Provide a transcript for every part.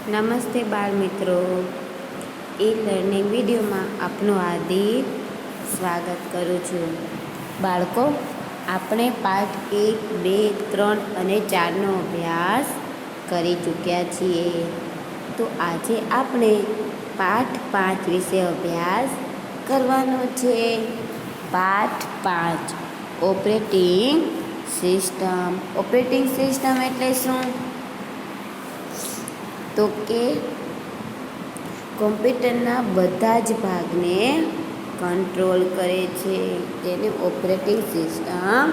નમસ્તે બાળ મિત્રો, ઈ લર્નિંગ વિડીયોમાં આપનું હાર્દિક સ્વાગત કરું છું. બાળકો, આપણે પાઠ 1, 2, 3 અને 4નો અભ્યાસ કરી ચૂક્યા છીએ. તો આજે આપણે પાઠ 5 વિશે અભ્યાસ કરવાનો છે. પાઠ 5, ઓપરેટિંગ સિસ્ટમ. ઓપરેટિંગ સિસ્ટમ એટલે શું? તો કે કોમ્પ્યુટરના બધા જ ભાગને કંટ્રોલ કરે છે, તેને ઓપરેટિંગ સિસ્ટમ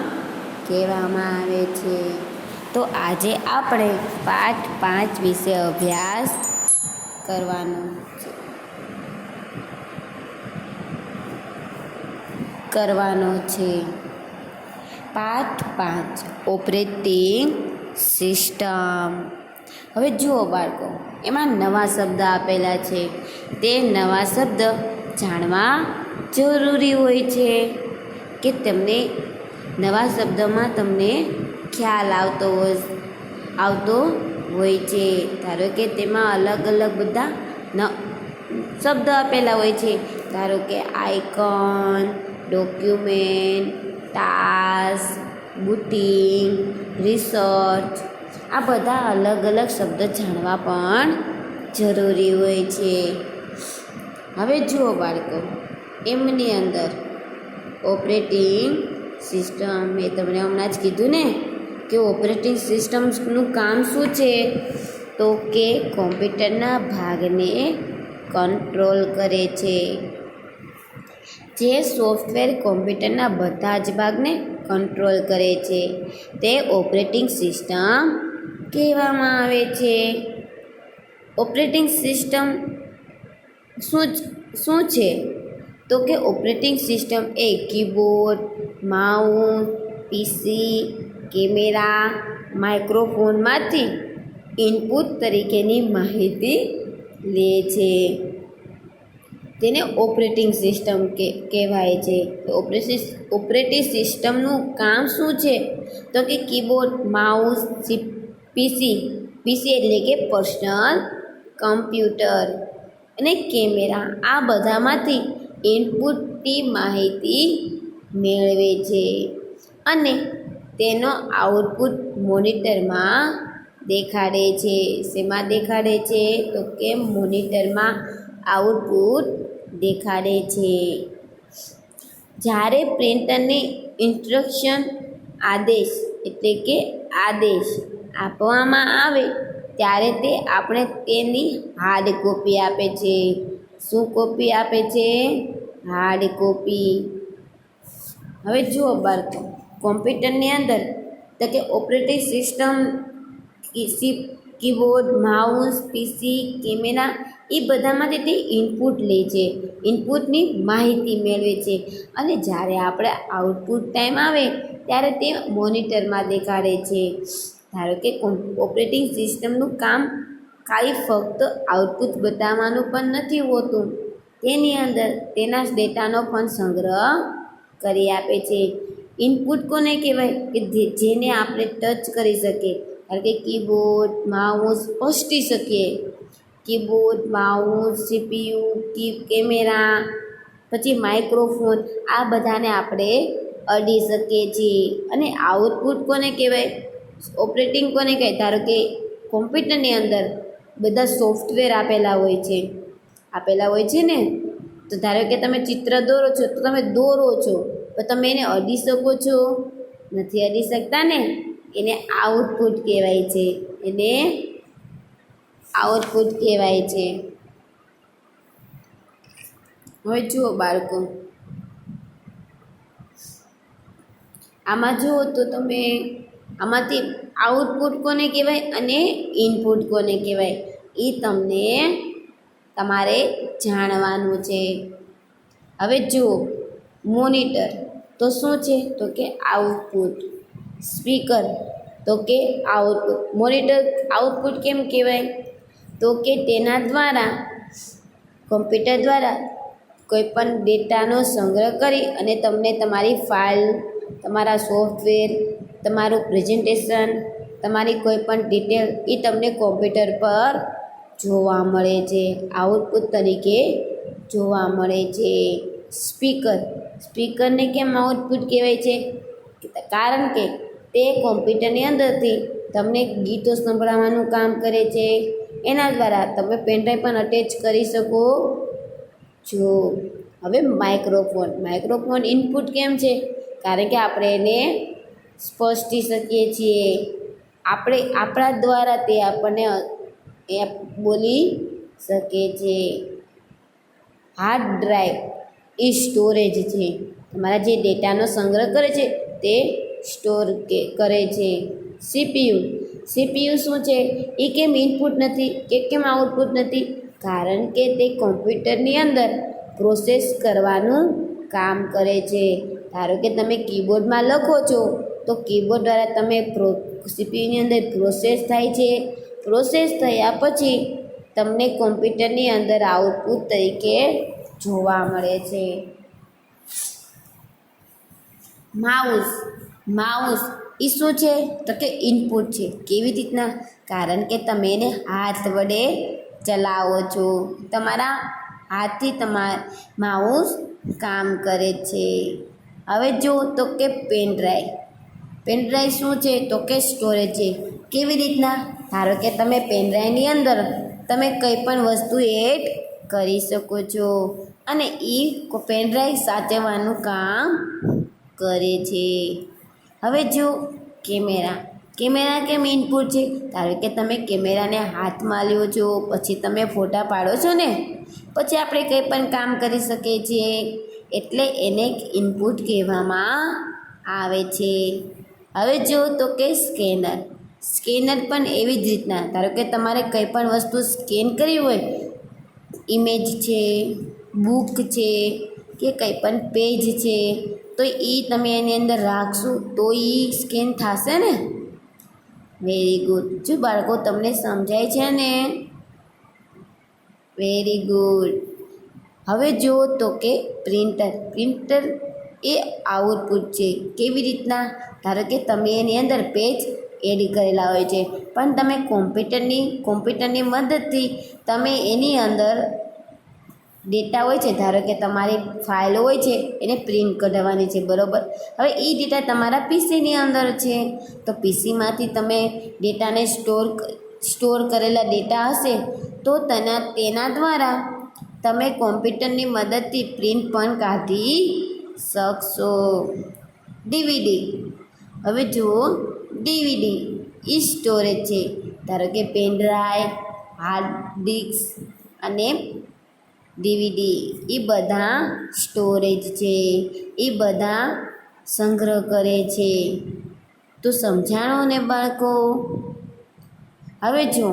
કહેવામાં આવે છે. તો આજે આપણે પાઠ 5 વિશે અભ્યાસ કરવાનો છે. પાઠ 5, ઓપરેટિંગ સિસ્ટમ. હવે જુઓ બાળકો, એમાં નવા શબ્દ આપેલા છે. તે નવા શબ્દ જાણવા જરૂરી હોય છે કે તમને નવા શબ્દમાં તમને ખ્યાલ આવતો હોય છે. ધારો કે તેમાં અલગ અલગ બધા શબ્દ આપેલા હોય છે. ધારો કે icon, document, task, booting, research. આ બધા અલગ અલગ શબ્દ જાણવા પણ જરૂરી હોય છે. હવે જુઓ બાળકો, એમની અંદર ઓપરેટિંગ સિસ્ટમ, મેં તમને હમણાં જ કીધું ને કે ઓપરેટિંગ સિસ્ટમનું કામ શું છે? તો કે કોમ્પ્યુટરના ભાગને કંટ્રોલ કરે છે. જે સોફ્ટવેર કોમ્પ્યુટરના બધા જ ભાગને કંટ્રોલ કરે છે તે ઓપરેટિંગ સિસ્ટમ કહેવામાં આવે છે. ઓપરેટિંગ સિસ્ટમ શું છે? તો કે ઓપરેટિંગ સિસ્ટમ એ કીબોર્ડ, માઉસ, પીસી, કેમેરા, માઇક્રોફોનમાંથી ઇનપુટ તરીકેની માહિતી લે છે. તેને ઓપરેટિંગ સિસ્ટમ કહેવાય છે. ઓપરેટિંગ સિસ્ટમનું કામ શું છે? તો કે કીબોર્ડ, માઉસ, પીસી એટલે કે પર્સનલ કમ્પ્યુટર અને કેમેરા, આ બધામાંથી ઇનપુટની માહિતી મેળવે છે અને તેનો આઉટપુટ મોનિટરમાં દેખાડે છે. શેમાં દેખાડે છે? તો કે મોનિટરમાં આઉટપુટ દેખાડે છે. જ્યારે પ્રિન્ટરને ઇન્સ્ટ્રક્શન આદેશ આપવામાં આવે ત્યારે તે આપણે તેની હાર્ડ કોપી આપે છે. શું કોપી આપે છે? Hard copy. હવે જુઓ બાળકો, કોમ્પ્યુટરની અંદર તો કે ઓપરેટિંગ સિસ્ટમ કીબોર્ડ, માઉસ, પીસી, કેમેરા એ બધામાંથી તે ઇનપુટ લે છે, ઇનપુટની માહિતી મેળવે છે અને જ્યારે આપણે આઉટપુટ ટાઈમ આવે ત્યારે તે મોનિટરમાં દેખાડે છે. ધારો કે ઓપરેટિંગ સિસ્ટમનું કામ ખાલી ફક્ત આઉટપુટ બતાવવાનું પણ નથી હોતું, તેની અંદર તેના ડેટાનો પણ સંગ્રહ કરી આપે છે. ઇનપુટ કોને કહેવાય? કે જેને આપણે ટચ કરી શકીએ. કારણ કે કીબોર્ડ, માઉસ સ્પષ્ટી શકીએ. કીબોર્ડ, માઉસ, સીપીયુ, કેમેરા, પછી માઇક્રોફોન, આ બધાને આપણે અડી શકીએ છીએ. અને આઉટપુટ કોને કહેવાય? ઓપરેટિંગ કોને કહેવાય? ધારો કે કોમ્પ્યુટરની અંદર બધા સોફ્ટવેર આપેલા હોય છે ને. તો ધારો કે તમે ચિત્ર દોરો છો તો તમે દોરો છો, પણ તમે એને અડી શકો છો? નથી અડી શકતા ને. એને આઉટપુટ કહેવાય છે. હવે જુઓ બાળકો, આમાં જુઓ તો તમે આમાંથી આઉટપુટ કોને કહેવાય અને ઇનપુટ કોને કહેવાય એ તમને તમારે જાણવાનું છે. હવે જુઓ, મોનિટર તો શું છે? તો કે આઉટપુટ. સ્પીકર તો કે આઉટપુટ. મોનિટર આઉટપુટ કેમ કહેવાય? તો કે તેના દ્વારા કોમ્પ્યુટર દ્વારા કોઈ પણ ડેટાનો સંગ્રહ કરી અને તમને તમારી ફાઇલ, તમારા સોફ્ટવેર, તમારું પ્રેઝન્ટેશન, તમારી કોઈ પણ ડિટેલ એ તમને કોમ્પ્યુટર પર જોવા મળે છે, આઉટપુટ તરીકે જોવા મળે છે. સ્પીકરને કેમ આઉટપુટ કહેવાય છે? કારણ કે તે કોમ્પ્યુટરની અંદરથી તમને ગીતો સંભળાવવાનું કામ કરે છે. એના દ્વારા તમે પેનડ્રાઈવ પણ અટેચ કરી શકો છો. હવે માઇક્રોફોન ઇનપુટ કેમ છે? કારણ કે આપણે એને સ્પષ્ટી શકીએ છીએ. આપણે આપણા દ્વારા તે આપણને બોલી શકે છે. હાર્ડ ડ્રાઈવ એ સ્ટોરેજ છે, તમારા જે ડેટાનો સંગ્રહ કરે છે તે સ્ટોર કરે છે. સીપીયુ શું છે? એ કેમ ઇનપુટ નથી કે કેમ આઉટપુટ નથી? કારણ કે તે કોમ્પ્યુટરની અંદર પ્રોસેસ કરવાનું કામ કરે છે. ધારો કે તમે કીબોર્ડમાં લખો છો તો કીબોર્ડ દ્વારા તમે સીપીયુની અંદર પ્રોસેસ થાય છે. પ્રોસેસ થયા પછી તમને કોમ્પ્યુટરની અંદર આઉટપુટ તરીકે જોવા મળે છે. માઉસ એ શું છે? તો કે ઇનપુટ છે. કેવી રીતના? કારણ કે તમે એને હાથ વડે ચલાવો છો, તમારા હાથથી માઉસ કામ કરે છે. હવે જો તો કે પેનડ્રાઈવ શું છે? તો કે સ્ટોરેજ છે. કેવી રીતના? ધારો કે તમે પેનડ્રાઈવની અંદર તમે કંઈ પણ વસ્તુ એડ કરી શકો છો અને એ પેનડ્રાઈવ સાચવવાનું કામ કરે છે. હવે જો કેમેરા કેમ ઇનપુટ છે? ધારો કે તમે કેમેરાને હાથમાં લ્યો છો, પછી તમે ફોટા પાડો છો ને, પછી આપણે કંઈ પણ કામ કરી શકીએ છીએ, એટલે એને ઇનપુટ કહેવામાં આવે છે. હવે જો તો કે સ્કેનર પણ એવી જ રીતના, ધારો કે તમારે કંઈ પણ વસ્તુ સ્કેન કરવી હોય, ઇમેજ છે, બુક છે કે કંઈ પણ પેજ છે, તો એ તમે એની અંદર રાખશો તો એ સ્કેન થશે ને. Very good. જો બાળકો તમને સમજાય છે ને? Very good. હવે જુઓ તો કે પ્રિન્ટર એ આઉટપુટ છે. કેવી રીતના? ધારો કે તમે એની અંદર પેજ એડ કરેલા હોય છે, પણ તમે કોમ્પ્યુટરની મદદથી તમે એની અંદર ડેટા હોય છે, ધારો કે તમારી ફાઇલો હોય છે એને પ્રિન્ટ કઢાવવાની છે, બરાબર. હવે એ ડેટા તમારા પીસીની અંદર છે, તો પીસીમાંથી તમે ડેટાને સ્ટોર કરેલા ડેટા હશે તો તેના દ્વારા તમે કોમ્પ્યુટરની મદદથી પ્રિન્ટ પણ કાઢી શકશો. ડીવીડી. હવે જુઓ, ડીવીડી એ સ્ટોરેજ છે. ધારો કે પેનડ્રાઈવ, હાર્ડ ડિસ્ક અને ડીવીડી એ બધા સ્ટોરેજ છે, એ બધા સંગ્રહ કરે છે. તો સમજાણો ને બાળકો? હવે જો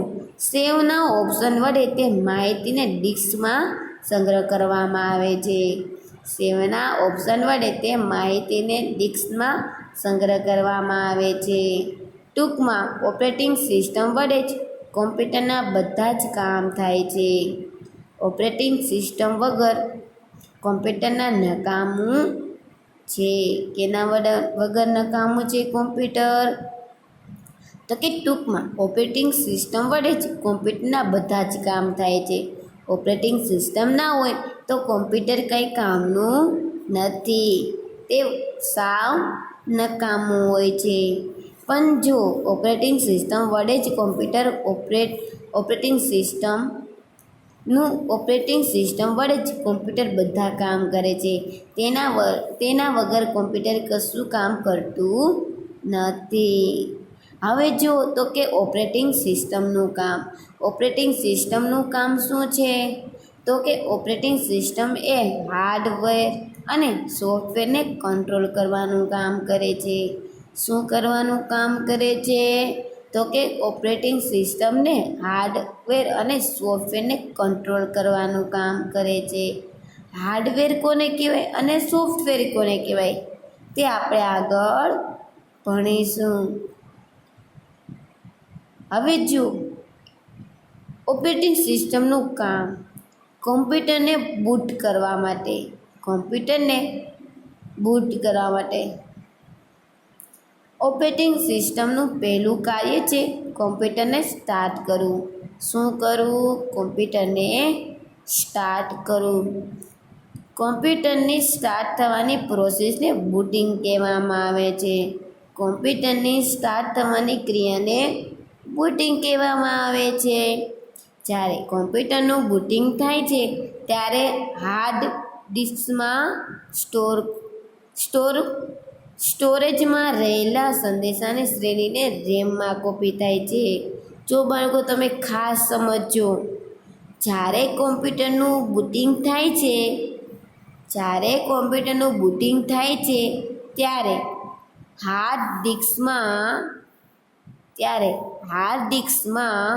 સેવના ઓપ્શન વડે તે માહિતીને ડિસ્કમાં સંગ્રહ કરવામાં આવે છે. સેવના ઓપ્શન વડે તે માહિતીને ડિસ્કમાં સંગ્રહ કરવામાં આવે છે. ટૂંકમાં ઓપરેટિંગ સિસ્ટમ વડે જ કોમ્પ્યુટરના બધા જ કામ થાય છે. ઓપરેટિંગ સિસ્ટમ વગર કોમ્પ્યુટરના નકામું છે. કેના વગર નકામું છે કોમ્પ્યુટર? તો કે ટૂંકમાં ઓપરેટિંગ સિસ્ટમ વડે જ કોમ્પ્યુટરના બધા જ કામ થાય છે. ઓપરેટિંગ સિસ્ટમ ના હોય તો કોમ્પ્યુટર કંઈ કામનું નથી, તે સાવ નકામું હોય છે. પણ જો ઓપરેટિંગ સિસ્ટમ વડે જ ઓપરેટિંગ સિસ્ટમ વડે જ કોમ્પ્યુટર બધા કામ કરે છે. તેના વગર કોમ્પ્યુટર કશું કામ કરતું નથી. હવે જો તો કે ઓપરેટિંગ સિસ્ટમનું કામ શું છે? તો કે ઓપરેટિંગ સિસ્ટમ એ હાર્ડવેર અને સોફ્ટવેરને કંટ્રોલ કરવાનું કામ કરે છે. શું કરવાનું કામ કરે છે? તો કે ઓપરેટિંગ સિસ્ટમને હાર્ડવેર અને સોફ્ટવેરને કંટ્રોલ કરવાનું કામ કરે છે. હાર્ડવેર કોને કહેવાય અને સોફ્ટવેર કોને કહેવાય તે આપણે આગળ ભણીશું. હવે જો ઓપરેટિંગ સિસ્ટમનું કામ કોમ્પ્યુટરને બૂટ કરવા માટે ઓપરેટિંગ સિસ્ટમનું પહેલું કાર્ય છે કોમ્પ્યુટરને સ્ટાર્ટ કરું. શું કરું? કોમ્પ્યુટરને સ્ટાર્ટ કરું. કોમ્પ્યુટરની સ્ટાર્ટ થવાની પ્રોસેસને બૂટિંગ કહેવામાં આવે છે. કોમ્પ્યુટરની સ્ટાર્ટ થવાની ક્રિયાને બૂટિંગ કહેવામાં આવે છે. જ્યારે કોમ્પ્યુટરનું બૂટિંગ થાય છે ત્યારે હાર્ડ ડિસ્કમાં સ્ટોરેજમાં રહેલા સંદેશાની શ્રેણીને રેમમાં કોપી થાય છે. જો બાળકો તમે ખાસ સમજો, જ્યારે કોમ્પ્યુટરનું બૂટિંગ થાય છે ત્યારે હાર્ડ ડિસ્કમાં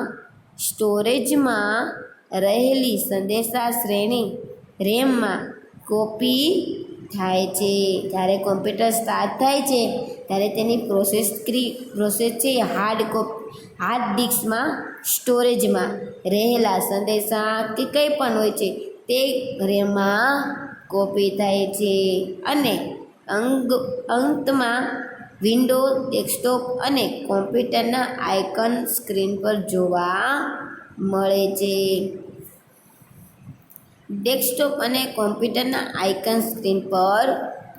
સ્ટોરેજમાં રહેલી સંદેશા શ્રેણી રેમમાં કોપી થાય છે. જ્યારે કોમ્પ્યુટર સ્ટાર્ટ થાય છે ત્યારે તેની પ્રોસેસ છે હાર્ડ ડિસ્કમાં સ્ટોરેજમાં રહેલા સંદેશા કે કંઈ પણ હોય છે તે રેમમાં કોપી થાય છે. અને અંતમાં વિન્ડો, ડેસ્કટોપ અને કોમ્પ્યુટરના આઇકન સ્ક્રીન પર જોવા મળે છે. ડેસ્કટોપ અને કોમ્પ્યુટરના આઇકન સ્ક્રીન પર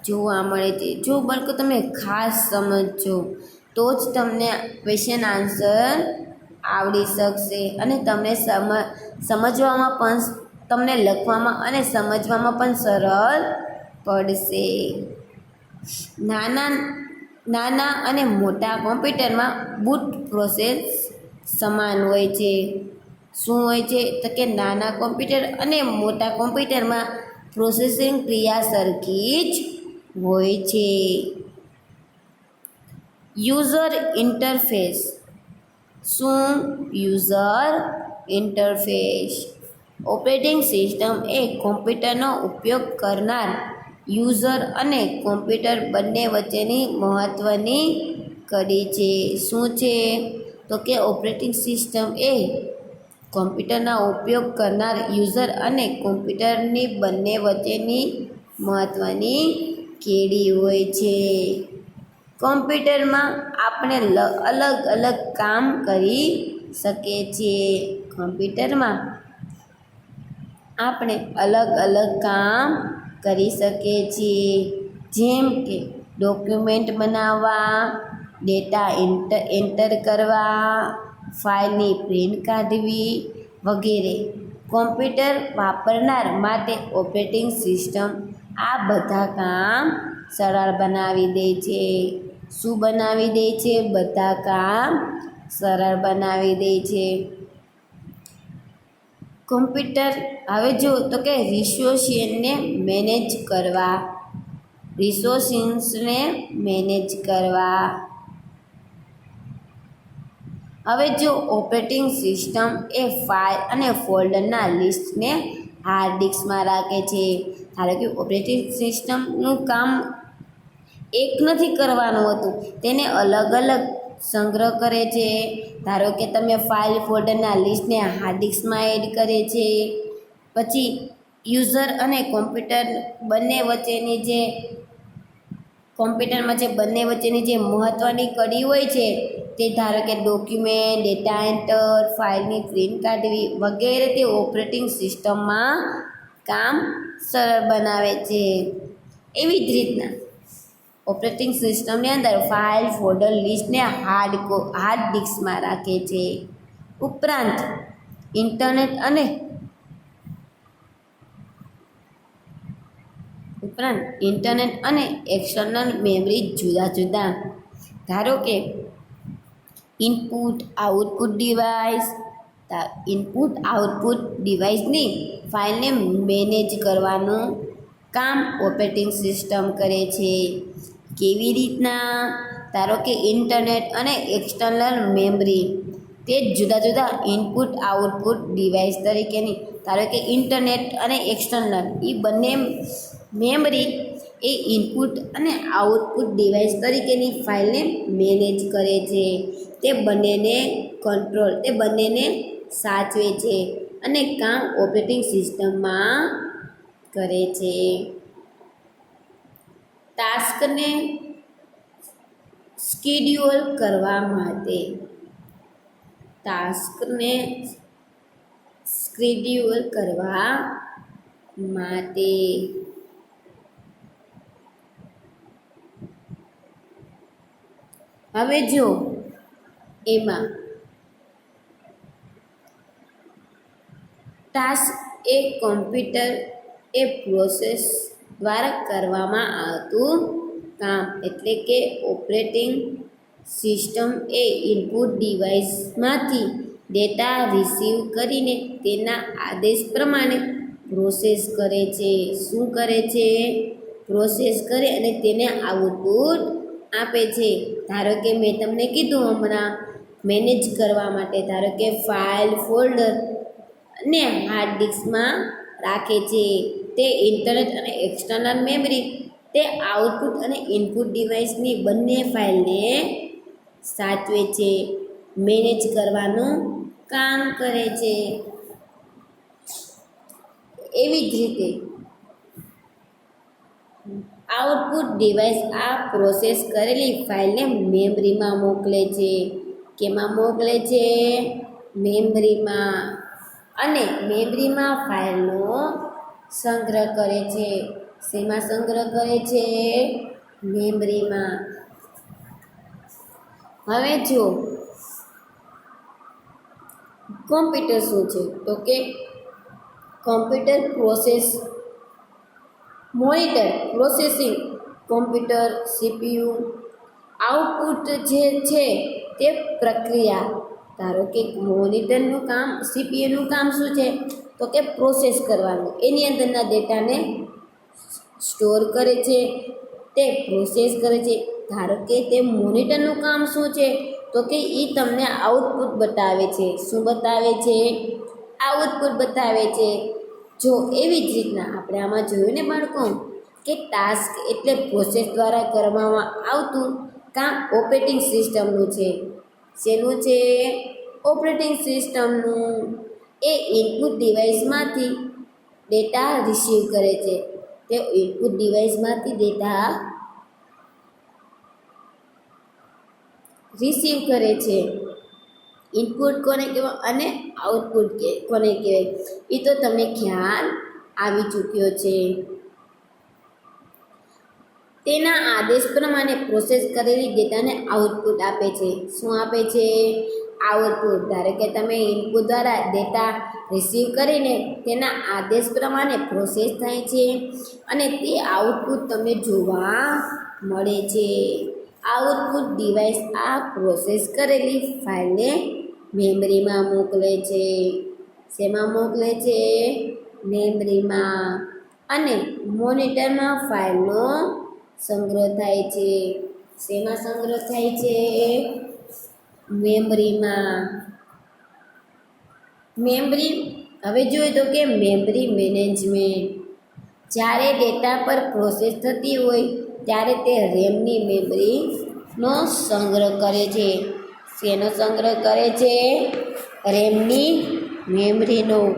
જોવા મળે છે. જો બાળકો તમે ખાસ સમજો તો જ તમને ક્વેશ્ચન આન્સર આવડી શકશે અને તમને સમજવામાં પણ, તમને લખવામાં અને સમજવામાં પણ સરળ પડશે. નાના અને મોટા કોમ્પ્યુટરમાં બૂટ પ્રોસેસ સમાન હોય છે. શું હોય છે? તો કે નાના કોમ્પ્યુટર અને મોટા કોમ્પ્યુટરમાં પ્રોસેસિંગ ક્રિયા સરખી જ હોય છે. User interface. શું? User interface. ઓપરેટિંગ સિસ્ટમ એ કોમ્પ્યુટરનો ઉપયોગ કરનાર યુઝર અને કોમ્પ્યુટર બંને વચ્ચેની મહત્ત્વની કડી છે. શું છે? તો કે ઓપરેટિંગ સિસ્ટમ એ કોમ્પ્યુટરનો ઉપયોગ કરનાર યુઝર અને કોમ્પ્યુટરની બંને વચ્ચેની મહત્ત્વની કડી હોય છે. કોમ્પ્યુટરમાં આપણે અલગ અલગ કામ કરી શકીએ છીએ. કોમ્પ્યુટરમાં આપણે અલગ અલગ કામ કરી શકીએ છીએ, જેમ કે ડોક્યુમેન્ટ બનાવવા, ડેટા એન્ટર કરવા, ફાઇલની પ્રિન્ટ કાઢવી વગેરે. કોમ્પ્યુટર વાપરનાર માટે ઓપરેટિંગ સિસ્ટમ આ બધા કામ સરળ બનાવી દે છે. શું બનાવી દે છે? બધા કામ સરળ બનાવી દે છે. કોમ્પ્યુટર હવે જો તો કે રિસોર્સને મેનેજ કરવા. હવે જો ઓપરેટિંગ સિસ્ટમ એ ફાઇલ અને ફોલ્ડરના લિસ્ટને હાર્ડ ડિસ્કમાં રાખે છે. ધારો કે ઓપરેટિંગ સિસ્ટમનું કામ એક નથી કરવાનું હતું, તેને અલગ અલગ સંગ્રહ કરે છે. ધારો કે તમે ફાઇલ ફોલ્ડરના લિસ્ટને હાર્ડ ડિસ્કમાં એડ કરે છે. પછી યુઝર અને કોમ્પ્યુટર બંને વચ્ચેની જે મહત્ત્વની કડી હોય છે તે ધારો કે ડોક્યુમેન્ટ, ડેટા એન્ટર, ફાઇલની પ્રિન્ટ કાઢવી વગેરે તે ઓપરેટિંગ સિસ્ટમમાં કામ સરળ બનાવે છે. એવી જ રીતના ઓપરેટિંગ સિસ્ટમની અંદર ફાઇલ, ફોલ્ડર, લિસ્ટને હાર્ડ ડિસ્કમાં રાખે છે. ઉપરાંત ઇન્ટરનેટ અને એક્સટર્નલ મેમરી જુદા જુદા. ધારો કે ઇનપુટ આઉટપુટ ડિવાઇસની ફાઇલને મેનેજ કરવાનું કામ ઓપરેટિંગ સિસ્ટમ કરે છે. કેવી રીતના? ધારો કે ઇન્ટરનેટ અને એક્સટર્નલ મેમરી તે જુદા જુદા ઇનપુટ આઉટપુટ ડિવાઇસ તરીકેની, ધારો કે ઇન્ટરનેટ અને એક્સટર્નલ એ બંને મેમરી એ ઇનપુટ અને આઉટપુટ ડિવાઇસ તરીકેની ફાઇલને મેનેજ કરે છે. તે બંનેને સાચવે છે અને કામ ઓપરેટિંગ સિસ્ટમમાં કરે છે. ટાસ્કને શેડ્યુલ કરવા માટે ટાસ્કને શેડ્યુલ કરવા માટે. હવે જો એમાં ટાસ્ક એ કોમ્પ્યુટર એ પ્રોસેસ દ્વારા કરવામાં આવતું કામ, એટલે કે ઓપરેટિંગ સિસ્ટમ એ ઇનપુટ ડિવાઇસમાંથી ડેટા રિસીવ કરીને તેના આદેશ પ્રમાણે પ્રોસેસ કરે છે. શું કરે છે? પ્રોસેસ કરે અને તેને આઉટપુટ આપે છે. ધારો કે મેં તમને કીધું હમણાં મેનેજ કરવા માટે, ધારો કે ફાઇલ, ફોલ્ડર અને હાર્ડ ડિસ્કમાં રાખે છે. તે ઇન્ટરનેટ અને એક્સટર્નલ મેમરી, તે આઉટપુટ અને ઇનપુટ ડિવાઇસની બંને ફાઇલને સાચવે છે, મેનેજ કરવાનું કામ કરે છે. એવી જ રીતે આઉટપુટ ડિવાઇસ આ પ્રોસેસ કરેલી ફાઇલને મેમરીમાં મોકલે છે. કેમાં મોકલે છે? મેમરીમાં. અને મેમરીમાં ફાઇલનો સંગ્રહ કરે છે. શેમાં સંગ્રહ કરે છે? મેમરીમાં. હવે જો કોમ્પ્યુટર શું છે? તો કે computer process, monitor, processing, computer CPU, output જે છે તે પ્રક્રિયા. ધારો કે મોનિટરનું કામ, સીપીયુનું કામ શું છે? તો કે પ્રોસેસ કરવાનું, એની અંદરના ડેટાને સ્ટોર કરે છે, તે પ્રોસેસ કરે છે. ધારો કે તે મોનિટરનું કામ શું છે? તો કે એ તમને આઉટપુટ બતાવે છે. શું બતાવે છે? આઉટપુટ બતાવે છે. જો એવી જ રીતના આપણે આમાં જોયું ને બાળકો કે ટાસ્ક એટલે પ્રોસેસ દ્વારા કરવામાં આવતું કામ ઓપરેટિંગ સિસ્ટમનું છે. શેનું છે? ઓપરેટિંગ સિસ્ટમનું. એ ઇનપુટ ડિવાઇસમાંથી ડેટા રિસીવ કરે છે. તે ઇનપુટ ડિવાઇસમાંથી ડેટા રિસીવ કરે છે. ઇનપુટ કોને કહેવાય અને આઉટપુટ કોને કહેવાય એ તો તમને ખ્યાલ આવી ચૂક્યો છે. તેના આદેશ પ્રમાણે પ્રોસેસ કરેલી ડેટાને આઉટપુટ આપે છે. શું આપે છે? આઉટપુટ. ધારો કે તમે ઇનપુટ દ્વારા ડેટા રિસીવ કરીને તેના આદેશ પ્રમાણે પ્રોસેસ થાય છે અને તે આઉટપુટ તમને જોવા મળે છે. આઉટપુટ ડિવાઇસ આ પ્રોસેસ કરેલી ફાઇલને મેમરીમાં મોકલે છે. શેમાં મોકલે છે? મેમરીમાં. અને મોનિટરમાં ફાઇલનો સંગ્રહ થાય છે. શેમાં સંગ્રહ થાય છે? મેમરીમાં. મેમરી. હવે જોઈએ તો કે મેમરી મેનેજમેન્ટ. જ્યારે ડેટા પર પ્રોસેસ થતી હોય ત્યારે તે રેમની મેમરીનો સંગ્રહ કરે છે. શેનો સંગ્રહ કરે છે? રેમની મેમરીનો.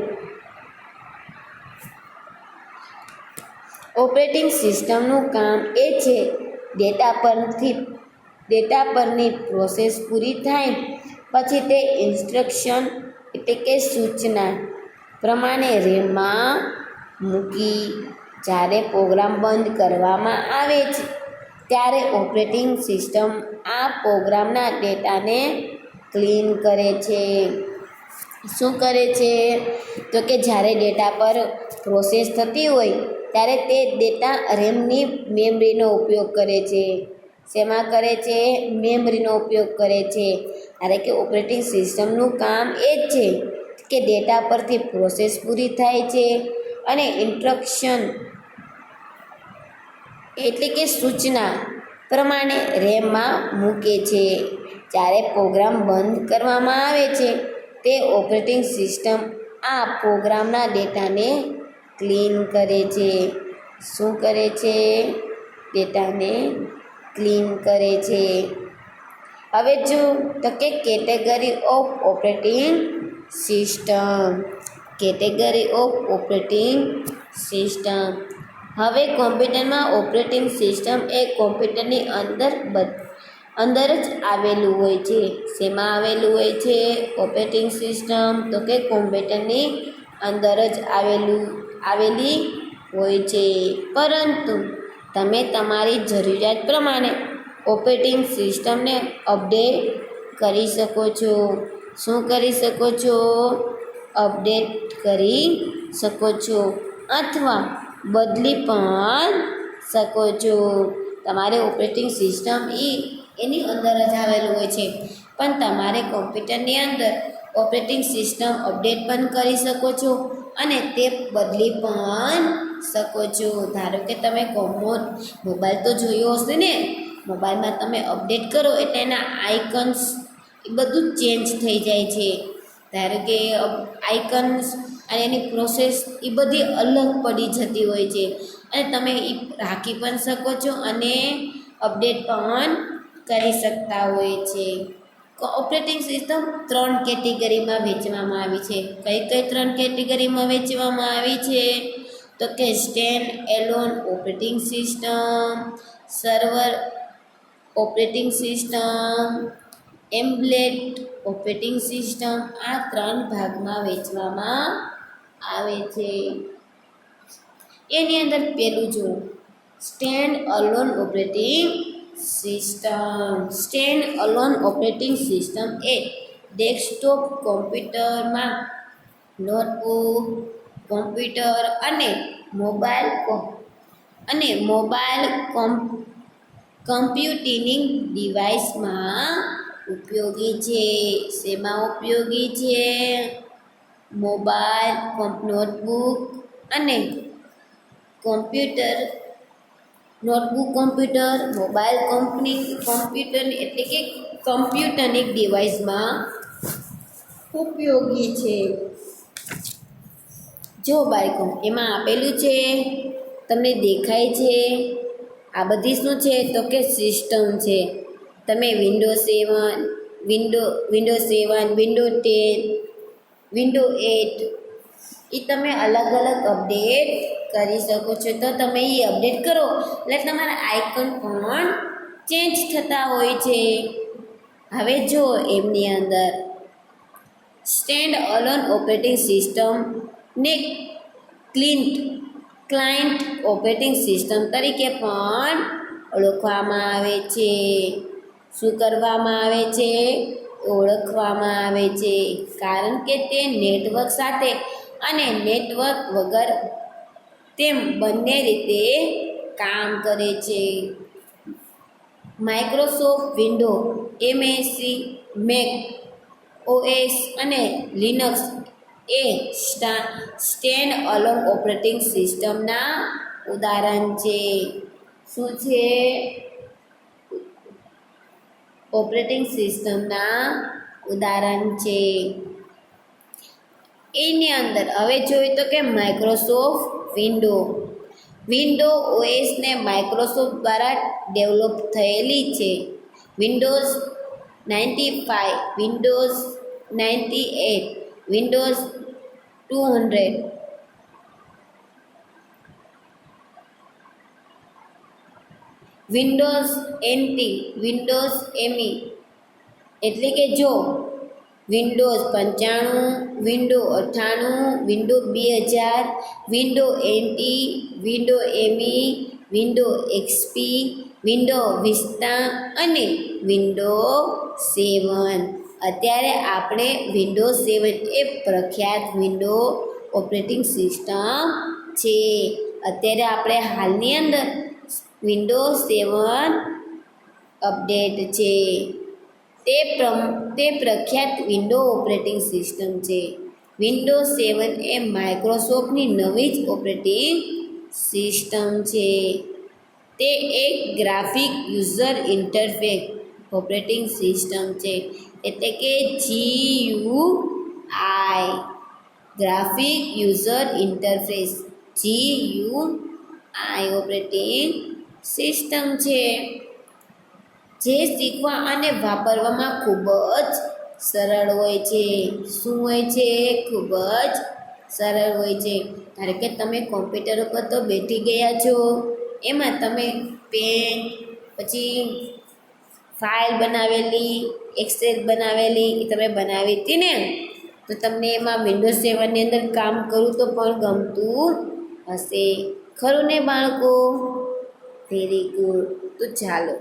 ઓપરેટિંગ સિસ્ટમનું કામ એ છે ડેટા પરની પ્રોસેસ પૂરી થાય પછી તે ઇન્સ્ટ્રક્શન એટલે કે સૂચના પ્રમાણે રેમમાં મૂકી. જ્યારે પ્રોગ્રામ બંધ કરવામાં આવે છે ત્યારે ઓપરેટિંગ સિસ્ટમ આ પ્રોગ્રામના ડેટાને ક્લીન કરે છે. શું કરે છે? તો કે જ્યારે ડેટા પર પ્રોસેસ થતી હોય ત્યારે તે ડેટા રેમની મેમરીનો ઉપયોગ કરે છે. શેમાં કરે છે? મેમરીનો ઉપયોગ કરે છે. એટલે કે ઓપરેટિંગ સિસ્ટમનું કામ એ જ છે કે ડેટા પરથી પ્રોસેસ પૂરી થાય છે અને ઇન્સ્ટ્રક્શન એટલે કે સૂચના પ્રમાણે રેમમાં મૂકે છે. જ્યારે પ્રોગ્રામ બંધ કરવામાં આવે છે તે ઓપરેટિંગ સિસ્ટમ આ પ્રોગ્રામના ડેટાને ક્લીન કરે છે. શું કરે છે? ડેટાને ક્લીન કરે છે. હવે જો તો કે category of operating system. Category of operating system. હવે કોમ્પ્યુટરમાં ઓપરેટિંગ સિસ્ટમ એ કોમ્પ્યુટરની અંદર અંદર જ આવેલું હોય છે. શેમાં આવેલું હોય છે? ઓપરેટિંગ સિસ્ટમ તો કે કોમ્પ્યુટરની અંદર જ આવેલી હોય છે. પરંતુ તમે તમારી જરૂરિયાત પ્રમાણે ઓપરેટિંગ સિસ્ટમને અપડેટ કરી શકો છો. શું કરી શકો છો? અપડેટ કરી શકો છો અથવા બદલી પણ શકો છો. તમારે ઓપરેટિંગ સિસ્ટમ એની અંદર જ આવેલું હોય છે, પણ તમારે કોમ્પ્યુટરની અંદર ઓપરેટિંગ સિસ્ટમ અપડેટ પણ કરી શકો છો અને તે બદલી પણ શકો છો. ધારો કે તમે મોબાઈલ તો જોયો હશે ને, મોબાઈલમાં તમે અપડેટ કરો એટલે એના આઇકન્સ એ બધું ચેન્જ થઈ જાય છે. ધારો કે આઇકન્સ અને એની પ્રોસેસ એ બધી અલગ પડી જતી હોય છે અને તમે એ રાખી પણ શકો છો અને અપડેટ પણ કરી શકતા હોય છે. ઓપરેટિંગ સિસ્ટમ 3 કેટેગરીમાં વહેંચવામાં આવી છે. કઈ 3 કેટેગરીમાં વહેંચવામાં આવી છે? તો કે stand alone operating system, server operating system, embedded operating system. આ 3 ભાગમાં વહેંચવામાં આવે છે. એની અંદર પહેલું જો standalone operating system. Standalone operating system એ ડેસ્કટોપ કોમ્પ્યુટરમાં, નોટબુક, કોમ્પ્યુટર અને મોબાઈલ કમ્પ્યુટિંગ ડિવાઇસમાં ઉપયોગી છે. શેમાં ઉપયોગી છે? મોબાઈલ, નોટબુક અને computer. Notebook computer, mobile computer એટલે કે કમ્પ્યુટરની ડિવાઇસમાં ઉપયોગી છે. જો બાળકો એમાં આપેલું છે, તમને દેખાય છે. આ બધી શું છે? તો કે સિસ્ટમ છે. તમે વિન્ડો 7, વિન્ડો 10, વિન્ડો 8 એ તમે અલગ અલગ અપડેટ કરી શકો છો. તો તમે એ અપડેટ કરો એટલે તમારા આઇકન પણ ચેન્જ થતા હોય છે. હવે જો એમની અંદર સ્ટેન્ડ અલોન ઓપરેટિંગ સિસ્ટમ ને ક્લાયન્ટ ઓપરેટિંગ સિસ્ટમ તરીકે પણ ઓળખવામાં આવે છે. શું કરવામાં આવે છે? ઓળખવામાં આવે છે. કારણ કે તે નેટવર્ક સાથે અને નેટવર્ક વગર તેમ બંને રીતે કામ કરે છે. Microsoft window, MAC, Mac OS અને લિનક્સ એ સ્ટેન્ડ અલોન ઓપરેટિંગ સિસ્ટમના ઉદાહરણ છે. શું છે? ઓપરેટિંગ સિસ્ટમના ઉદાહરણ છે. એની અંદર હવે જોઈએ તો કે માઇક્રોસોફ્ટ વિન્ડો ઓએસને માઇક્રોસોફ્ટ દ્વારા ડેવલપ થયેલી છે. Windows 95, Windows 98, Windows 200, Windows NT, Windows ME એટલે કે જો Windows 95, window 98, window 2000, window NT, window ME, window XP, window vista અને વિન્ડો 7. અત્યારે આપણે વિન્ડો 7 એ પ્રખ્યાત વિન્ડો ઓપરેટિંગ સિસ્ટમ છે. અત્યારે આપણે હાલની અંદર વિન્ડો 7 અપડેટ છે. તે પ્રખ્યાત વિન્ડો ઓપરેટિંગ સિસ્ટમ છે. વિન્ડો 7 એ માઇક્રોસોફ્ટની નવી જ ઓપરેટિંગ સિસ્ટમ છે. તે એક graphic user interface operating system છે. એટલે કે GUI, graphic user interface, GUI operating system છે, જે શીખવા અને વાપરવામાં ખૂબ જ સરળ હોય છે. શું હોય છે? ખૂબ જ સરળ હોય છે. ધારો કે તમે કોમ્પ્યુટર ઉપર તો બેઠી ગયા છો, એમાં તમે પેન, પછી ફાઇલ બનાવેલી, એક્સેલ બનાવેલી એ તમે બનાવી હતી ને, તો તમને એમાં વિન્ડોઝ 7ની અંદર કામ કરું તો પણ ગમતું હશે, ખરું ને બાળકો? Very good. તો ચાલો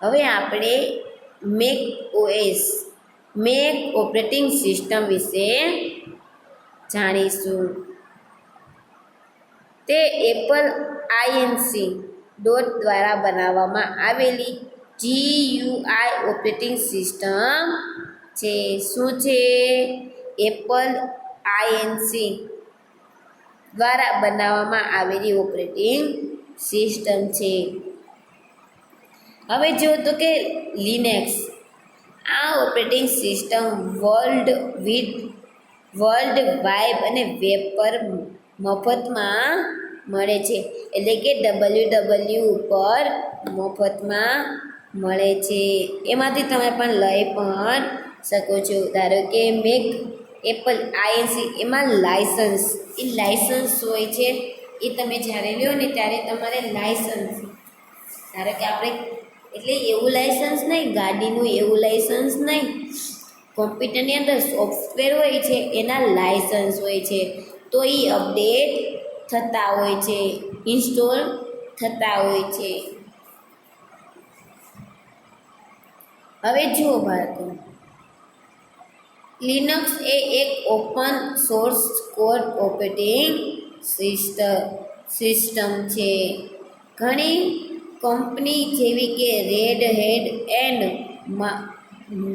હવે આપણે Mac OS make operating system વિશે જાણીશું. તે એપલ આઈએનસી ડોટ દ્વારા બનાવવામાં આવેલી GUI ઓપરેટિંગ સિસ્ટમ છે. શું છે? એપલ આઈએનસી દ્વારા બનાવવામાં આવેલી ઓપરેટિંગ સિસ્ટમ છે. હવે જો તો કે લિનેક્સ, આ ઓપરેટિંગ સિસ્ટમ વર્લ્ડ વાઇડ અને વેબ પર મફતમાં મળે છે, એટલે કે WWW ઉપર મફતમાં મળે છે. એમાંથી તમે પણ લઈ પણ શકો છો. ધારો કે મેક એપલ આઈએનસી એમાં લાયસન્સ હોય છે, એ તમે જ્યારે લ્યો ને ત્યારે તમારે લાયસન્સ, ધારો કે આપણે એટલે એવું લાયસન્સ નહીં, ગાડીનું એવું લાયસન્સ નહીં, કોમ્પ્યુટરની અંદર સોફ્ટવેર હોય છે એના લાયસન્સ હોય છે, તો એ અપડેટ થતા હોય છે, ઇન્સ્ટોલ થતા હોય છે. હવે જુઓ બાળકો, લિનક્સ એ એક open source code operating system છે. ઘણી કંપની જેવી કે રેડ હેટ એન્ડ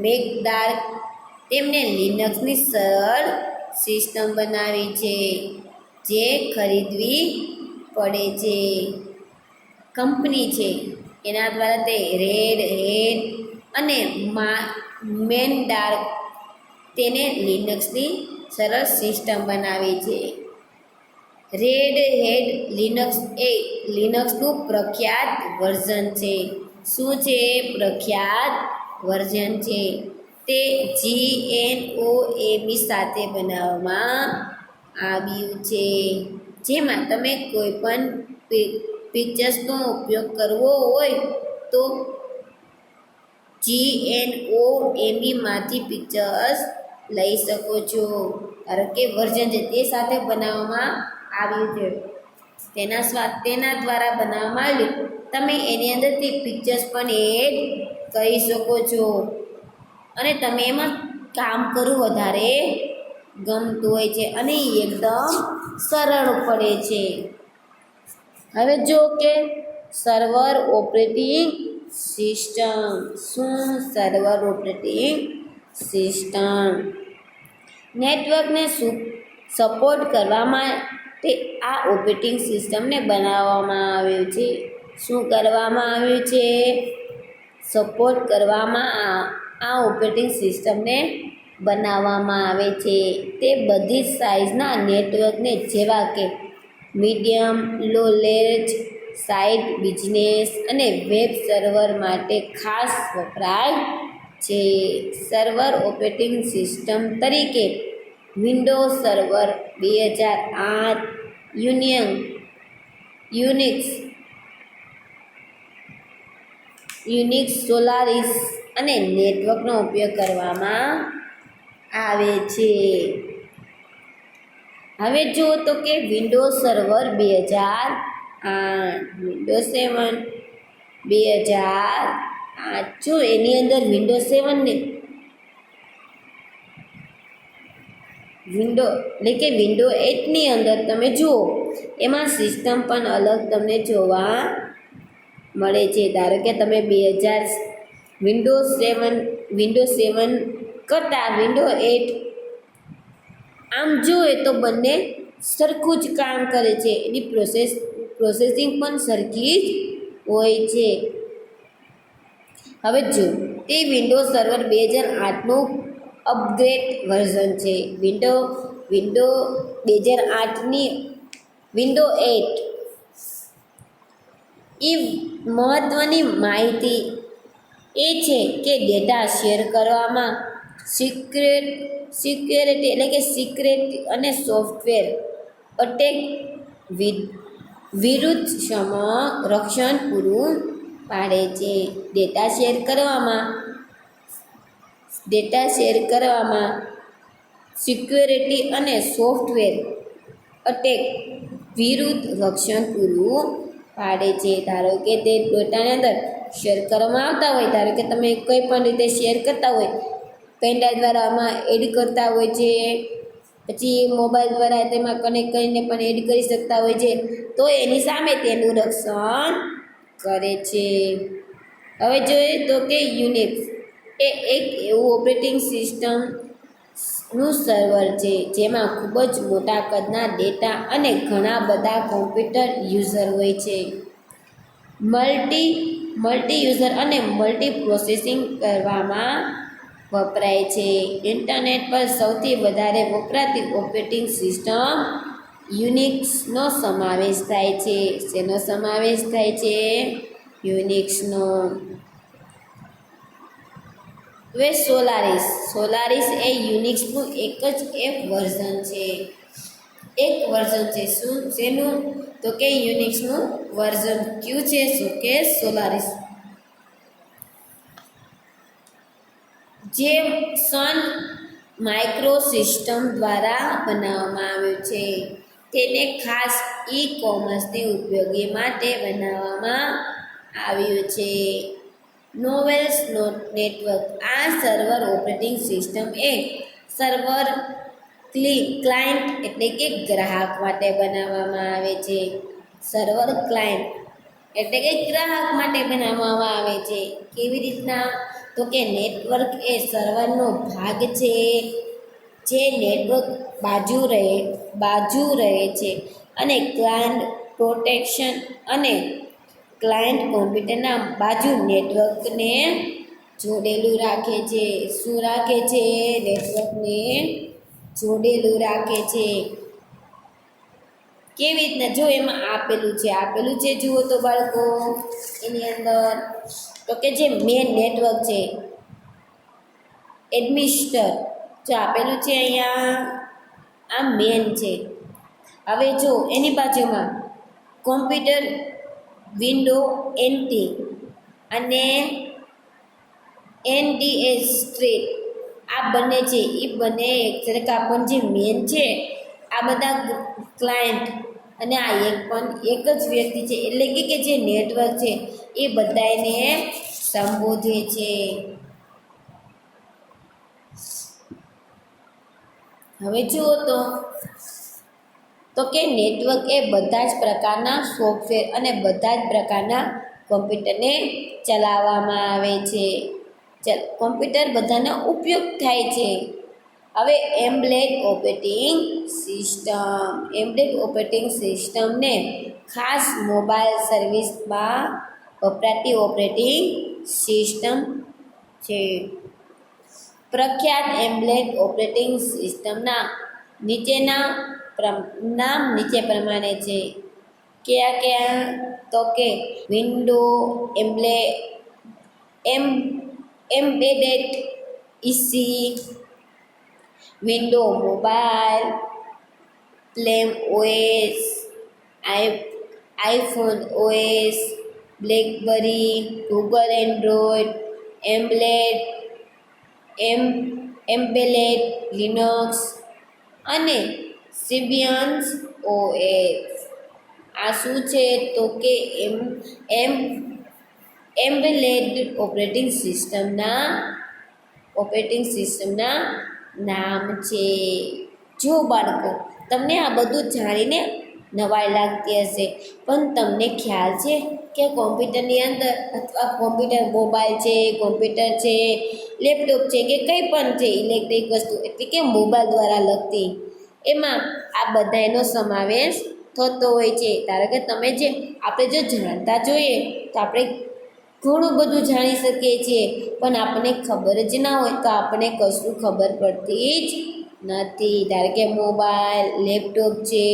મેકડાર્ક તેમને લિનક્સની સરળ સિસ્ટમ બનાવી છે, જે ખરીદવી પડે છે. કંપની છે એના દ્વારા તે રેડ હેટ અને મેકડાર્ક તેને લિનક્સની સરળ સિસ્ટમ બનાવી છે. રેડ હેટ લિનક્સ એ લિનક્સનું પ્રખ્યાત વર્ઝન છે. શું છે? પ્રખ્યાત વર્ઝન છે. તે GNOME સાથે બનાવવામાં આવ્યું છે, જેમાં તમે કોઈ પણ પિક્ચર્સનો ઉપયોગ કરવો હોય તો GNOME પિક્ચર્સ લઈ શકો છો. ધારો કે વર્ઝન છે તે સાથે બનાવવામાં આવ્યું છે, તેના દ્વારા બનાવવામાં આવ્યું. તમે એની અંદરથી પિક્ચર્સ પણ એડ કરી શકો છો અને તમે એમાં કામ કરવું વધારે ગમતું હોય છે અને એકદમ સરળ પડે છે. હવે જો કે સર્વર ઓપરેટિંગ સિસ્ટમ. શું? સર્વર ઓપરેટિંગ સિસ્ટમ નેટવર્કને સપોર્ટ કરવા માટે આ ઓપરેટિંગ સિસ્ટમને બનાવવામાં આવ્યું છે. શું કરવામાં આવ્યું છે? સપોર્ટ કરવામાં આ ઓપરેટિંગ સિસ્ટમને બનાવવામાં આવે છે. તે બધી જ સાઇઝના નેટવર્કને જેવા કે મીડિયમ, લો લેજ, સાઇટ, બિઝનેસ અને વેબ સર્વર માટે ખાસ વપરાય છે. સર્વર ઓપરેટિંગ સિસ્ટમ તરીકે વિન્ડોઝ સર્વર 2008, યુનિક્સ, સોલારિસ અને નેટવર્કનો ઉપયોગ કરવામાં આવે છે. હવે જો તો કે વિન્ડોઝ સર્વર 2008, વિન્ડોઝ 7 2008, જો એની અંદર વિન્ડોઝ 7 ને એટલે કે વિન્ડો 8ની અંદર તમે જુઓ એમાં સિસ્ટમ પણ અલગ તમને જોવા મળે છે. ધારો કે તમે વિન્ડોઝ 7 કરતાં વિન્ડો 8 આમ જોઈએ તો બંને સરખું જ કામ કરે છે, એની પ્રોસેસિંગ પણ સરખી જ હોય છે. હવે જો તે વિન્ડોઝ સર્વર 2008નું અપગ્રેડ વર્ઝન છે. વિન્ડો 2008ની વિન્ડો 8 એ મહત્ત્વની માહિતી એ છે કે ડેટા શેર કરવામાં સિક્યોરિટી એટલે કે અને સોફ્ટવેર અટેક વિરુદ્ધ રક્ષણ પૂરું પાડે છે. ડેટા શેર કરવામાં સિક્યોરિટી અને સોફ્ટવેર અટેક વિરુદ્ધ રક્ષણ પૂરું પાડે છે. ધારો કે તે ડેટાની અંદર શેર કરવામાં આવતા હોય, ધારો કે તમે કંઈ પણ રીતે શેર કરતા હોય, પેનડ્રાઈવ દ્વારા આમાં એડ કરતા હોય છે, પછી મોબાઈલ દ્વારા તેમાં કનેક્ટ કરીને પણ એડ કરી શકતા હોય છે, તો એની સામે તેનું રક્ષણ કરે છે. હવે જોઈએ તો કે યુનિક્સ એ એક એવું ઓપરેટિંગ સિસ્ટમનું સર્વર છે જેમાં ખૂબ જ મોટા કદના ડેટા અને ઘણા બધા કોમ્પ્યુટર યુઝર હોય છે. મલ્ટી યુઝર અને મલ્ટી પ્રોસેસિંગ કરવામાં વપરાય છે. ઇન્ટરનેટ પર સૌથી વધારે વપરાતી ઓપરેટિંગ સિસ્ટમ યુનિક્સનો સમાવેશ થાય છે. શેનો સમાવેશ થાય છે? યુનિક્સનો. હવે સોલારિસ એ યુનિક્સનું એક વર્ઝન છે. શેનું? તો કે યુનિક્સનું વર્ઝન કયું છે? શું કે સોલારિસ, જે સન માઇક્રો સિસ્ટમ દ્વારા બનાવવામાં આવ્યું છે. તેને ખાસ ઈ-કોમર્સની ઉપયોગી માટે બનાવવામાં આવ્યું છે. નોવેલ્સ નેટવર્ક આ સર્વર ઓપરેટિંગ સિસ્ટમ એ સર્વર ક્લાયન્ટ એટલે કે ગ્રાહક માટે બનાવવામાં આવે છે. સર્વર ક્લાયન્ટ એટલે કે ગ્રાહક માટે બનાવવામાં આવે છે. કેવી રીતના? તો કે નેટવર્ક એ સર્વરનો ભાગ છે જે નેટવર્ક બાજુ રહે છે અને ક્લાયન્ટ પ્રોટેક્શન અને ક્લાયન્ટ કોમ્પ્યુટરના બાજુ નેટવર્કને જોડેલું રાખે છે. શું રાખે છે? નેટવર્કને જોડેલું રાખે છે. કેવી રીતના? જો એમાં આપેલું છે જુઓ તો બાળકો, એની અંદર તો કે જે મેન નેટવર્ક છે, એડમિનિસ્ટર જો આપેલું છે અહીંયા, આ મેન છે. હવે જો એની બાજુમાં કોમ્પ્યુટર વિન્ડો NT અને એડમિનિસ્ટ્રેટર આ બંને છે. એ બંને સરખા પણ જે મેન છે, આ બધા ક્લાયન્ટ અને આ એક જ વ્યક્તિ છે, એટલે કે જે નેટવર્ક છે એ બધાને સંબોધે છે. હવે જુઓ તો કે નેટવર્ક એ બધા જ પ્રકારના સોફ્ટવેર અને બધા જ પ્રકારના કોમ્પ્યુટરને ચલાવવામાં આવે છે. કોમ્પ્યુટર બધાનો ઉપયોગ થાય છે. હવે એમ્બેડેડ ઓપરેટિંગ સિસ્ટમને ખાસ મોબાઈલ સર્વિસમાં વપરાતી ઓપરેટિંગ સિસ્ટમ છે. પ્રખ્યાત એમ્બેડેડ ઓપરેટિંગ સિસ્ટમના નામ નીચે પ્રમાણે છે. કયા? તો કે window embedded CE, window mobile, palm OS, iPhone OS, BlackBerry, Google Android, embedded Linux અને સિબિયન્સ OS. આ શું છે? તો કે એમ્બેડેડ ઓપરેટિંગ સિસ્ટમના નામ છે. જો બાળકો, તમને આ બધું જાણીને નવાઈ લાગતી હશે, પણ તમને ખ્યાલ છે કે કોમ્પ્યુટરની અંદર અથવા કોમ્પ્યુટર મોબાઈલ છે, કોમ્પ્યુટર છે, લેપટોપ છે કે કંઈ પણ છે ઇલેક્ટ્રિક વસ્તુ એટલે કે મોબાઈલ દ્વારા લગતી, એમાં આ બધાનો સમાવેશ થતો હોય છે. ધારો કે આપણે જો જાણતા જોઈએ તો આપણે ઘણું બધું જાણી શકીએ છીએ, પણ આપણને ખબર જ ના હોય તો આપણને કશું ખબર પડતી જ નથી. ધારો કે મોબાઈલ, લેપટોપ છે.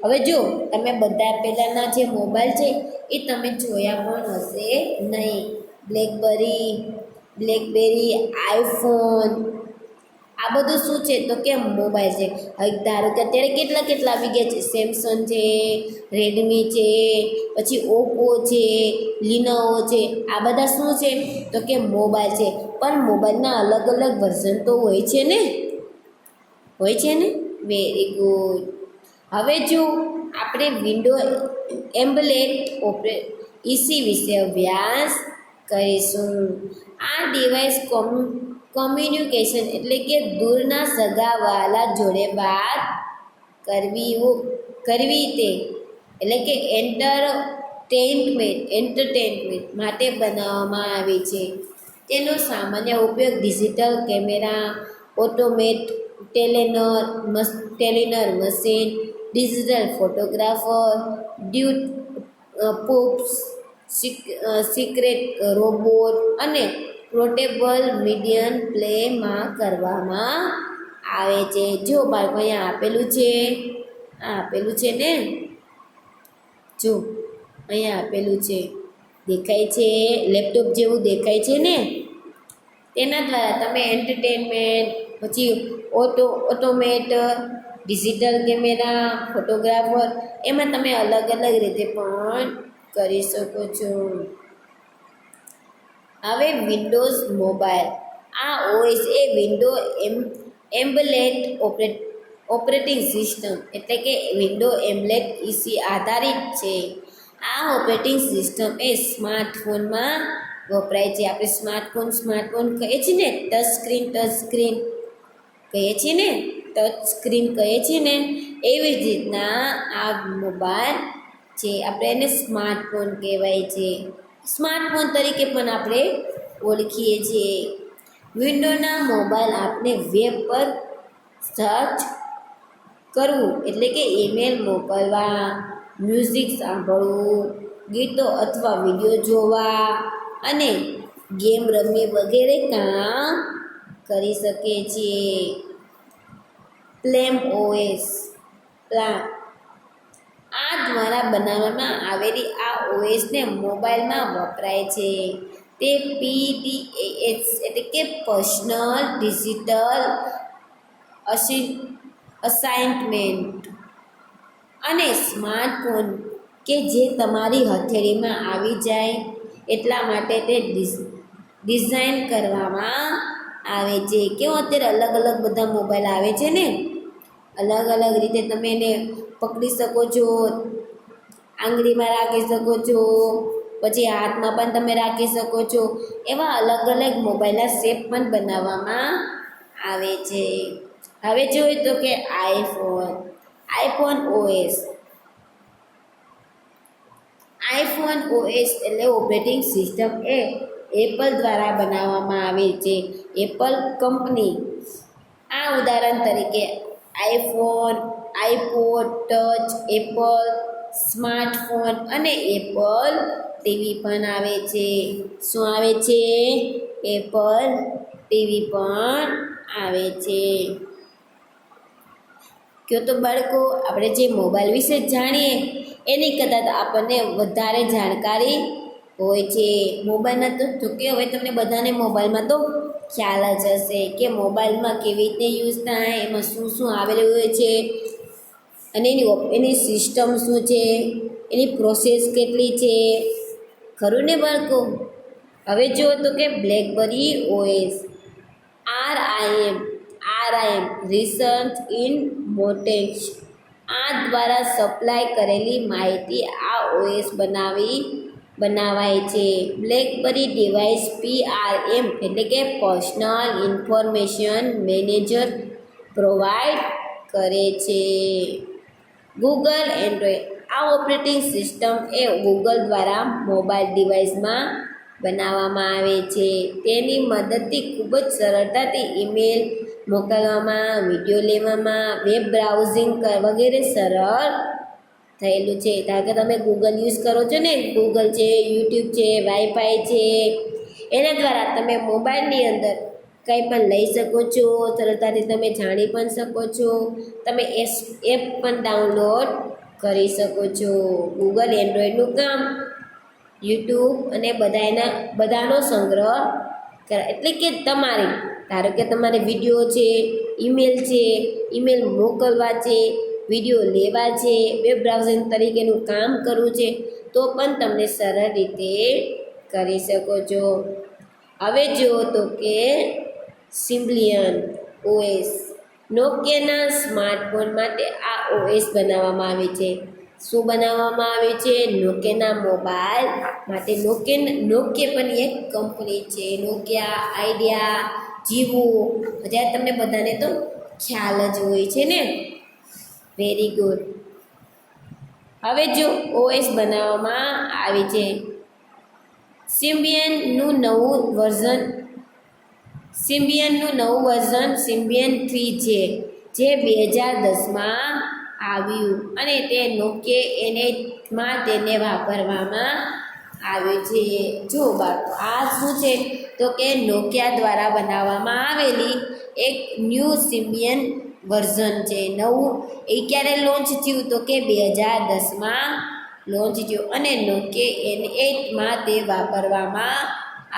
હવે જો તમે બધા પહેલાંના જે મોબાઈલ છે એ તમે જોયા પણ હશે નહીં. બ્લેકબેરી, આઈફોન, આ બધું શું છે તો કે મોબાઈલ છે. હવે ધારો કે અત્યારે કેટલા આવી ગયા છે, સેમસંગ છે, રેડમી છે, પછી ઓપ્પો છે, લિનોવો છે, આ બધા શું છે તો કે મોબાઈલ છે. પણ મોબાઈલના અલગ અલગ વર્ઝન તો હોય છે ને, વેરી ગુડ. હવે જો આપણે વિન્ડો એમ્બલેટ ઇસી વિશે અભ્યાસ કરીશું. આ ડિવાઇસ કોમ્યુનિકેશન એટલે કે દૂરના સગાવાલા જોડે વાત કરવી તે એટલે કે એન્ટરટેનમેન્ટ માટે બનાવવામાં આવે છે. તેનો સામાન્ય ઉપયોગ ડિજિટલ કેમેરા, ટેલિનર મશીન, ડિજિટલ ફોટોગ્રાફર, પોપ્સ, સિક્રેટ રોબોટ અને પોર્ટેબલ મીડિયમ પ્લેમાં કરવામાં આવે છે. જો બાળકો અહીંયા આપેલું છે ને, જો અહીંયા આપેલું છે, દેખાય છે, લેપટોપ જેવું દેખાય છે ને, તેના દ્વારા તમે એન્ટરટેનમેન્ટ, પછી ઓટોમેટર, ડિજિટલ કેમેરા, ફોટોગ્રાફર, એમાં તમે અલગ અલગ રીતે પણ કરી શકો છો. હવે વિન્ડોઝ મોબાઈલ, આ ઓએસ એ વિન્ડો એમ્બલેટ ઓપરેટિંગ સિસ્ટમ એટલે કે વિન્ડો એમ્બલેટ ઇસી આધારિત છે. આ ઓપરેટિંગ સિસ્ટમ એ સ્માર્ટફોનમાં વપરાય છે. આપણે સ્માર્ટફોન કહીએ છીએ ને, ટચ સ્ક્રીન કહીએ છીએ ને, એવી જ રીતના આ મોબાઈલ છે, આપણે એને સ્માર્ટફોન કહેવાય છે. સ્માર્ટફોન તરીકે પણ આપણે ઓળખીએ છીએ. વિન્ડોના મોબાઈલ આપણે વેબ પર સર્ચ કરવું એટલે કે ઈમેલ મોકલવા, મ્યુઝિક સાંભળવું, ગીતો અથવા વિડીયો જોવા અને ગેમ રમવી વગેરે કામ કરી શકીએ છીએ. પ્લેમ ઓએસ આ દ્વારા બનાવવામાં આવેલી આ ઓએસને મોબાઈલમાં વપરાય છે. તે PDAS એટલે કે પર્સનલ ડિજિટલ અસાઇનમેન્ટ અને સ્માર્ટફોન કે જે તમારી હથેળીમાં આવી જાય એટલા માટે તે ડિઝાઇન કરવામાં આવે છે. કેવો અત્યારે અલગ અલગ બધા મોબાઈલ આવે છે ને, અલગ અલગ રીતે તમે એને પકડી શકો છો, આંગળીમાં રાખી શકો છો, પછી હાથમાં પણ તમે રાખી શકો છો. એવા અલગ અલગ મોબાઈલના શેપ પણ બનાવવામાં આવે છે. હવે જોઈએ તો કે આઈફોન ઓએસ એટલે ઓપરેટિંગ સિસ્ટમ એ એપલ દ્વારા બનાવવામાં આવે છે. એપલ કંપની આ ઉદાહરણ તરીકે iPhone, iPod touch, Apple smartphone અને એપલ ટીવી પણ આવે છે. શું આવે છે? એપલ ટીવી પણ આવે છે. કયો તો બાળકો, આપણે જે મોબાઈલ વિશે જાણીએ એની કરતાં આપણને વધારે જાણકારી હોય છે. મોબાઈલમાં તો કે હવે તમને બધાને મોબાઈલમાં તો ખ્યાલ જ હશે કે મોબાઈલમાં કેવી રીતે યુઝ થાય, એમાં શું શું આવેલું હોય છે અને એની સિસ્ટમ શું છે, એની પ્રોસેસ કેટલી છે, ખરું ને બાળકો? હવે જુઓ તો કે BlackBerry OS RIM research in મોટેક્સ આ દ્વારા સપ્લાય કરેલી માહિતી આ ઓએસ બનાવાય છે. બ્લેકબેરી ડિવાઇસ PRM એટલે કે પર્સનલ ઇન્ફોર્મેશન મેનેજર પ્રોવાઈડ કરે છે. ગૂગલ એન્ડ્રોઈડ આ ઓપરેટિંગ સિસ્ટમ એ ગૂગલ દ્વારા મોબાઈલ ડિવાઇસમાં બનાવવામાં આવે છે. તેની મદદથી ખૂબ જ સરળતાથી ઈમેલ મોકલવામાં, વિડીયો લેવામાં, વેબ બ્રાઉઝિંગ વગેરે સરળ થયેલું છે. કારણ કે તમે ગૂગલ યુઝ કરો છો ને, ગૂગલ છે, યુટ્યુબ છે, વાઈફાઈ છે, એના દ્વારા તમે મોબાઈલની અંદર કંઈ પણ લઈ શકો છો, સરળતાથી તમે જાણી પણ શકો છો, તમે એપ પણ ડાઉનલોડ કરી શકો છો. ગૂગલ એન્ડ્રોઈડનું કામ યુટ્યુબ અને બધાનો સંગ્રહ એટલે કે તમારે ધારો કે તમારે વિડીયો છે, ઈમેલ મોકલવા છે, વિડીયો લેવા છે, વેબ બ્રાઉઝિંગ તરીકેનું કામ કરવું છે, તો પણ તમને સરળ રીતે કરી શકો છો. હવે જુઓ તો કે સિમ્બલિયન ઓએસ નોકિયાના સ્માર્ટફોન માટે આ ઓએસ બનાવવામાં આવે છે. શું બનાવવામાં આવે છે? નોકિયાના મોબાઈલ માટે. નોકિયા પણ એક કંપની છે. નોકિયા, આઈડિયા, જીવો, બધા તમને બધાને તો ખ્યાલ જ હોય છે ને. Very good. હવે જો ઓએસ બનાવવામાં આવે છે, સિમ્બિયનનું નવું વર્ઝન સિમ્બિયન 3 છે, જે 2010માં આવ્યું અને તે નોકિયા એનેટમાં તેને વાપરવામાં આવ્યું છે. જો બાળકો આ શું છે તો કે નોકિયા દ્વારા બનાવવામાં આવેલી એક ન્યૂ સિમ્બિયન વર્ઝન છે. નવું એ ક્યારે લોન્ચ થયું તો કે 2010માં લોન્ચ થયું અને નોકિયા N8માં તે વાપરવામાં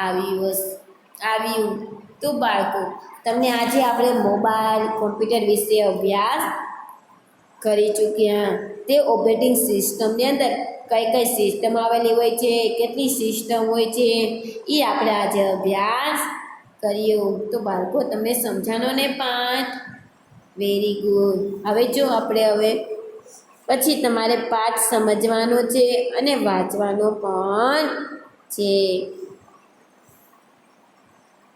આવ્યું. તો બાળકો તમને આજે આપણે મોબાઈલ કોમ્પ્યુટર વિશે અભ્યાસ કરી ચૂક્યા. તે ઓપરેટિંગ સિસ્ટમની અંદર કઈ કઈ સિસ્ટમ આવેલી હોય છે, કેટલી સિસ્ટમ હોય છે, એ આપણે આજે અભ્યાસ કર્યો. તો બાળકો તમને સમજાનો ને પાઠ? Very good. હવે જો આપણે પછી તમારે પાઠ સમજવાનો છે અને વાંચવાનો પણ છે.